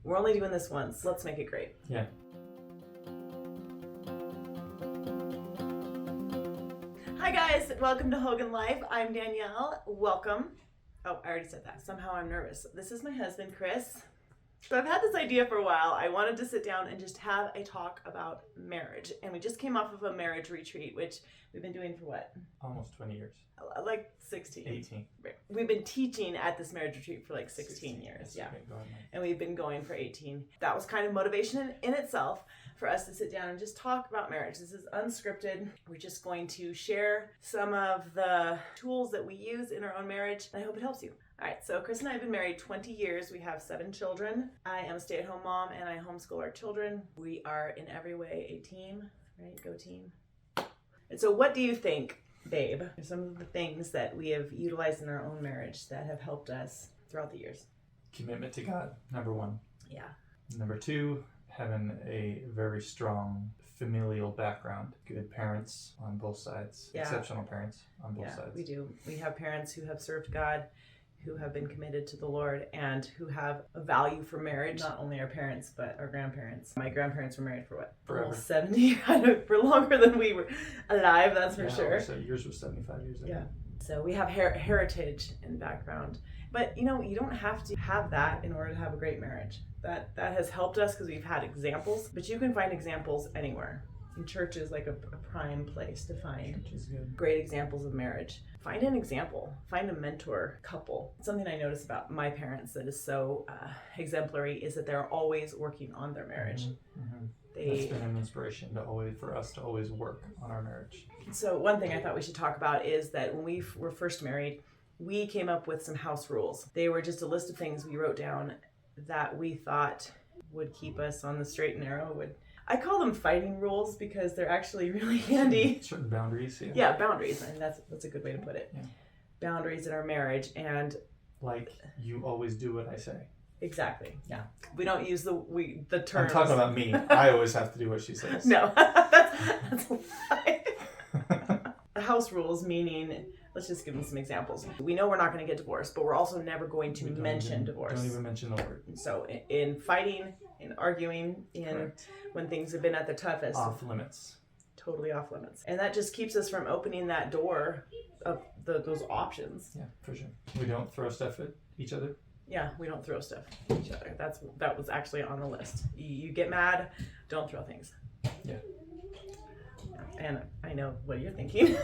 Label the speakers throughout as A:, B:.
A: We're only doing this once. Let's make it great.
B: Yeah.
A: Hi guys, welcome to Hogan Life. I'm Danielle. Welcome. Oh, I already said that. Somehow I'm nervous. This is my husband, Chris. So I've had this idea for a while. I wanted to sit down and just have a talk about marriage. And we just came off of a marriage retreat, which we've been doing for what?
B: Almost 20 years.
A: Like 16.
B: 18.
A: We've been teaching at this marriage retreat for like 16 years. Yeah. And we've been going for 18. That was kind of motivation in itself for us to sit down and just talk about marriage. This is unscripted. We're just going to share some of the tools that we use in our own marriage. And I hope it helps you. All right, so Chris and I have been married 20 years. We have 7 children. I am a stay-at-home mom and I homeschool our children. We are in every way a team, right? Go team. And so what do you think, babe, are some of the things that we have utilized in our own marriage that have helped us throughout the years?
B: Commitment to God, number 1.
A: Yeah.
B: Number 2, having a very strong familial background. Good parents on both sides.
A: Yeah.
B: Exceptional parents on both sides.
A: We do. We have parents who have served God, who have been committed to the Lord, and who have a value for marriage. Not only our parents, but our grandparents. My grandparents were married for what?
B: Forever.
A: Almost 70, for longer than we were alive, that's for sure.
B: So yours was 75 years ago.
A: Yeah. So we have heritage and background. But you don't have to have that in order to have a great marriage. That has helped us because we've had examples, but you can find examples anywhere. And church is like a prime place to find great examples of marriage. Find an example. Find a mentor couple. Something I notice about my parents that is so exemplary is that they're always working on their marriage.
B: Mm-hmm. That's been an inspiration for us to always work on our marriage.
A: So one thing I thought we should talk about is that when we were first married, we came up with some house rules. They were just a list of things we wrote down that we thought would keep us on the straight and narrow. I call them fighting rules because they're actually really handy.
B: Certain boundaries.
A: Yeah, boundaries. And that's a good way to put it.
B: Yeah. Boundaries
A: in our marriage. And
B: like, you always do what I say.
A: Exactly. Yeah. We don't use the terms.
B: I'm talking about me. I always have to do what she says.
A: No, that's a lie. The house rules meaning, let's just give them some examples. We know we're not going to get divorced, but we're also never going to mention divorce.
B: Don't even mention the word.
A: So in fighting, in arguing, when things have been at the toughest.
B: Off limits.
A: Totally off limits. And that just keeps us from opening that door of those options.
B: Yeah, for sure. We don't throw stuff at each other.
A: Yeah, we don't throw stuff at each other. That was actually on the list. You get mad, don't throw things.
B: Yeah.
A: And I know what you're thinking.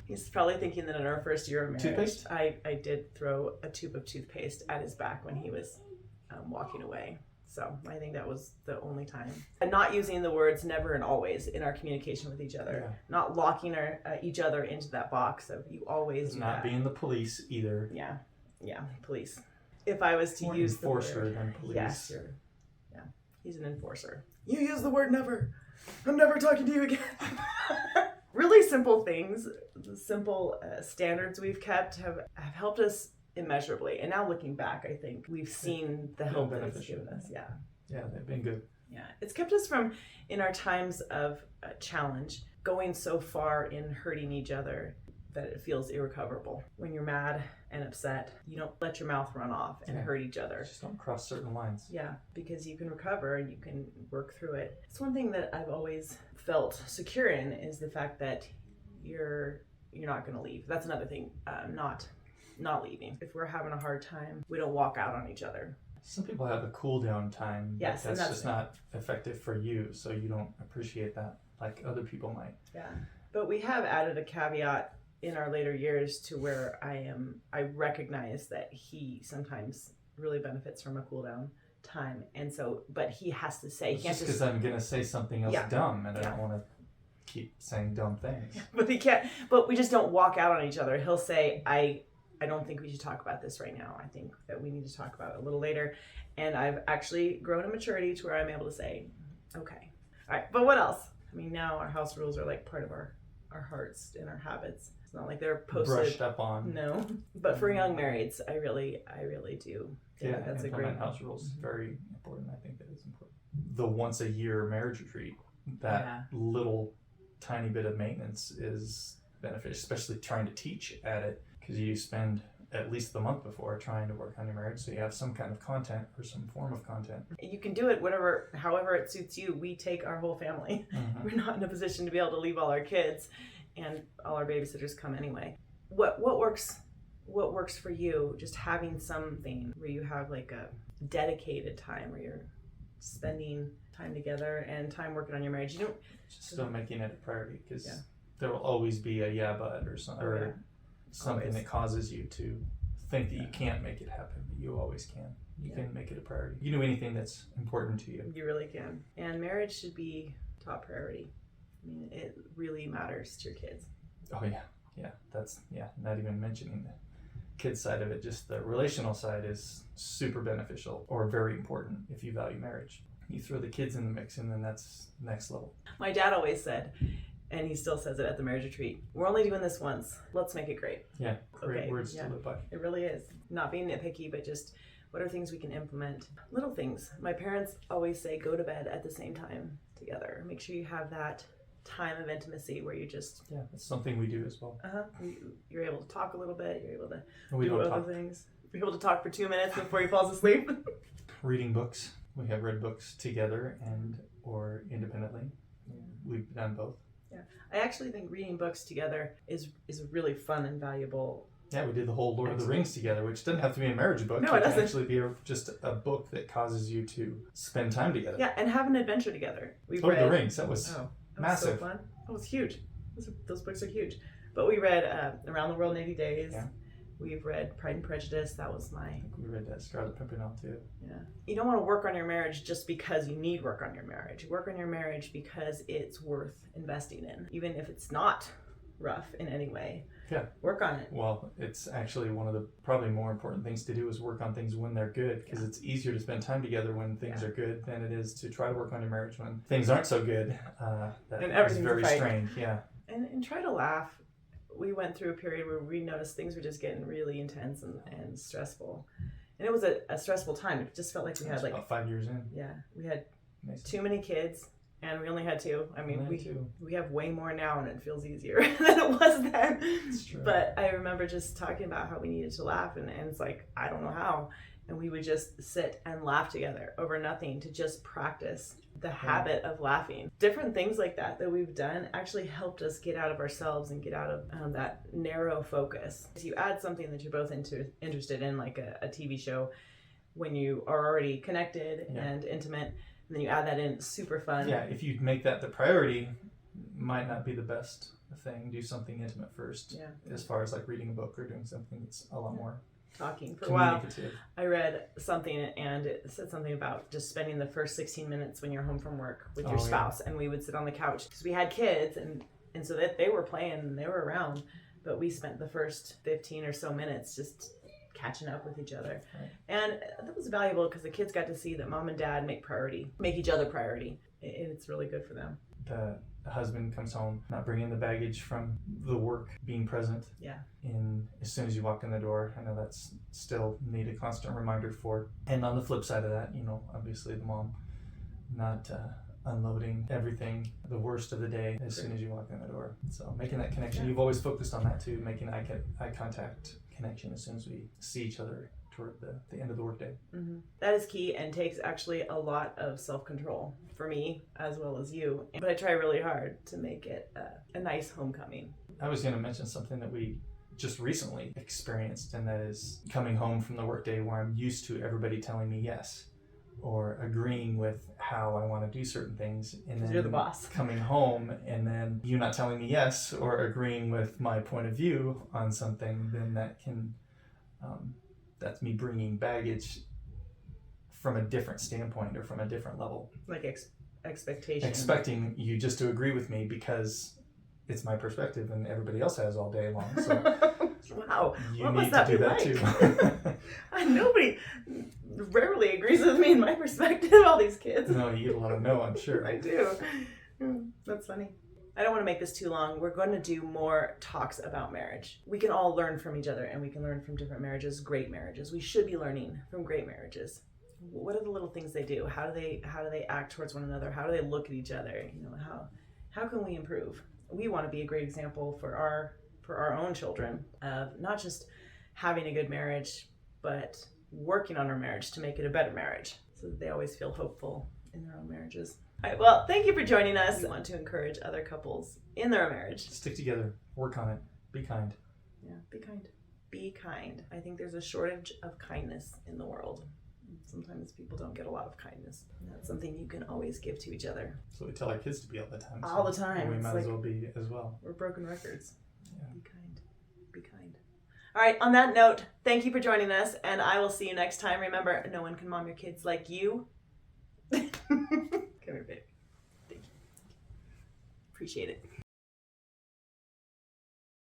A: He's probably thinking that in our first year of marriage,
B: toothpaste?
A: I did throw a tube of toothpaste at his back when he was walking away. So I think that was the only time. And not using the words never and always in our communication with each other. Yeah. Not locking each other into that box of you always do
B: not
A: that.
B: Being the police either.
A: Yeah, police. If I was to use the word
B: enforcer than police.
A: Yes, yeah, he's an enforcer. You use the word never. I'm never talking to you again. Really simple things, the simple standards we've kept have helped us immeasurably. And now looking back, I think we've seen the help that it's given us. Yeah.
B: Yeah, they've been good.
A: Yeah, it's kept us from, in our times of challenge, going so far in hurting each other that it feels irrecoverable. When you're mad and upset, you don't let your mouth run off and hurt each other.
B: Just don't cross certain lines.
A: Yeah, because you can recover and you can work through it. It's one thing that I've always felt secure in is the fact that you're not going to leave. That's another thing, not leaving. If we're having a hard time, we don't walk out on each other.
B: Some people have a cool down time.
A: Yes,
B: that's just not effective for you, so you don't appreciate that like other people might.
A: Yeah, but we have added a caveat in our later years to where I recognize that he sometimes really benefits from a cool down time, and so but he has to say, he can't
B: just because I'm gonna say something else dumb and I don't want to keep saying dumb things.
A: But he can't. But we just don't walk out on each other. He'll say, I don't think we should talk about this right now. I think that we need to talk about it a little later. And I've actually grown in maturity to where I'm able to say, okay, all right. But what else? I mean, now our house rules are like part of our hearts and our habits. It's not like they're posted,
B: brushed up on.
A: No, but for young marrieds, I really do.
B: Yeah,
A: that's a great
B: house rules. Very important. I think that is important. The once a year marriage retreat, that little tiny bit of maintenance is beneficial, especially trying to teach at it, because you spend at least the month before trying to work on your marriage, so you have some kind of content or some form of content.
A: You can do it however it suits you. We take our whole family.
B: Mm-hmm.
A: We're not in a position to be able to leave all our kids, and all our babysitters come anyway. What works for you? Just having something where you have like a dedicated time where you're spending time together and time working on your marriage. You don't
B: Still making it a priority, because there will always be a but or something, something that causes you to think that you can't make it happen, but you always can. You can make it a priority. You do anything that's important to you.
A: You really can. And marriage should be top priority. I mean, it really matters to your kids.
B: Oh yeah. That's not even mentioning the kids side of it. Just the relational side is super beneficial or very important if you value marriage. You throw the kids in the mix, and then that's next level.
A: My dad always said, and he still says it at the marriage retreat, we're only doing this once. Let's make it great.
B: Yeah, great words to live by.
A: It really is. Not being nitpicky, but just what are things we can implement? Little things. My parents always say, go to bed at the same time together. Make sure you have that time of intimacy where you just...
B: Yeah, that's something we do as well.
A: You're able to talk a little bit. You're able to
B: we
A: do other things. You're able to talk for 2 minutes before he falls asleep.
B: Reading books. We have read books together and or independently. We've done both.
A: Yeah, I actually think reading books together is really fun and valuable.
B: Yeah, we did the whole Lord of the Rings together, which doesn't have to be a marriage book.
A: No, it doesn't.
B: Can actually be just a book that causes you to spend time together.
A: Yeah, and have an adventure together.
B: Lord of the Rings, that was massive.
A: So fun. It was huge. Those books are huge. But we read Around the World in 80 Days.
B: Yeah.
A: We've read Pride and Prejudice. That was
B: I think we read that Scarlet Pimpernel too.
A: Yeah. You don't want to work on your marriage just because you need work on your marriage. You work on your marriage because it's worth investing in, even if it's not rough in any way.
B: Yeah.
A: Work on it.
B: Well, it's actually one of the probably more important things to do is work on things when they're good, because it's easier to spend time together when things are good than it is to try to work on your marriage when things aren't so good.
A: And everything's
B: very
A: a fight.
B: strained. Yeah.
A: And try to laugh. We went through a period where we noticed things were just getting really intense and stressful. And it was a stressful time. It just felt like we had
B: about 5 years in.
A: Yeah. We had too many kids, and we only had 2. I mean, we have way more now, and it feels easier than it was then.
B: It's true.
A: But I remember just talking about how we needed to laugh, and it's like, I don't know how. And we would just sit and laugh together over nothing to just practice the habit of laughing. Different things like that we've done actually helped us get out of ourselves and get out of that narrow focus. If you add something that you're both interested in, like a TV show, when you are already connected and intimate, and then you add that in, it's super fun.
B: Yeah, if you make that the priority, might not be the best thing. Do something intimate first.
A: Yeah.
B: As far as like reading a book or doing something that's a lot more
A: talking. For a while, I read something and it said something about just spending the first 16 minutes when you're home from work with your spouse, and we would sit on the couch because we had kids, and so that they were playing and they were around, but we spent the first 15 or so minutes just catching up with each other. Right. And that was valuable because the kids got to see that mom and dad make each other priority. It's really good for them.
B: The husband comes home, not bringing the baggage from the work, being present.
A: Yeah.
B: As soon as you walk in the door, I know that's still need a constant reminder for. And on the flip side of that, obviously the mom not unloading everything, the worst of the day, as soon as you walk in the door. So making that connection. Yeah. You've always focused on that too, making eye contact connection as soon as we see each other toward the end of the workday.
A: Mm-hmm. That is key and takes actually a lot of self-control for me as well as you. But I try really hard to make it a nice homecoming.
B: I was going to mention something that we just recently experienced, and that is coming home from the workday where I'm used to everybody telling me yes or agreeing with how I want to do certain things, and then
A: you're the boss.
B: Coming home and then you not telling me yes or agreeing with my point of view on something, then that can that's me bringing baggage from a different standpoint or from a different level.
A: Like expectation.
B: Expecting you just to agree with me because it's my perspective and everybody else has all day long. So
A: wow,
B: you
A: what
B: need
A: must that
B: to do
A: be
B: that
A: like?
B: too.
A: Nobody rarely agrees with me in my perspective, all these kids.
B: No, you get a lot of no, I'm sure.
A: I do. That's funny. I don't want to make this too long. We're going to do more talks about marriage. We can all learn from each other, and we can learn from different marriages, great marriages. We should be learning from great marriages. What are the little things they do? How do they act towards one another? How do they look at each other? How can we improve? We want to be a great example for our own children of not just having a good marriage, but working on our marriage to make it a better marriage so that they always feel hopeful in their own marriages. All right, well, thank you for joining us. We want to encourage other couples in their marriage.
B: Stick together, work on it, be kind.
A: Yeah, be kind. Be kind. I think there's a shortage of kindness in the world. Sometimes people don't get a lot of kindness. And that's something you can always give to each other.
B: So we tell our kids to be all the time.
A: All the time.
B: We might as well be as well.
A: We're broken records.
B: Yeah.
A: Be kind. Be kind. All right, on that note, thank you for joining us, and I will see you next time. Remember, no one can mom your kids like you. Come here, babe. Thank you. Appreciate it.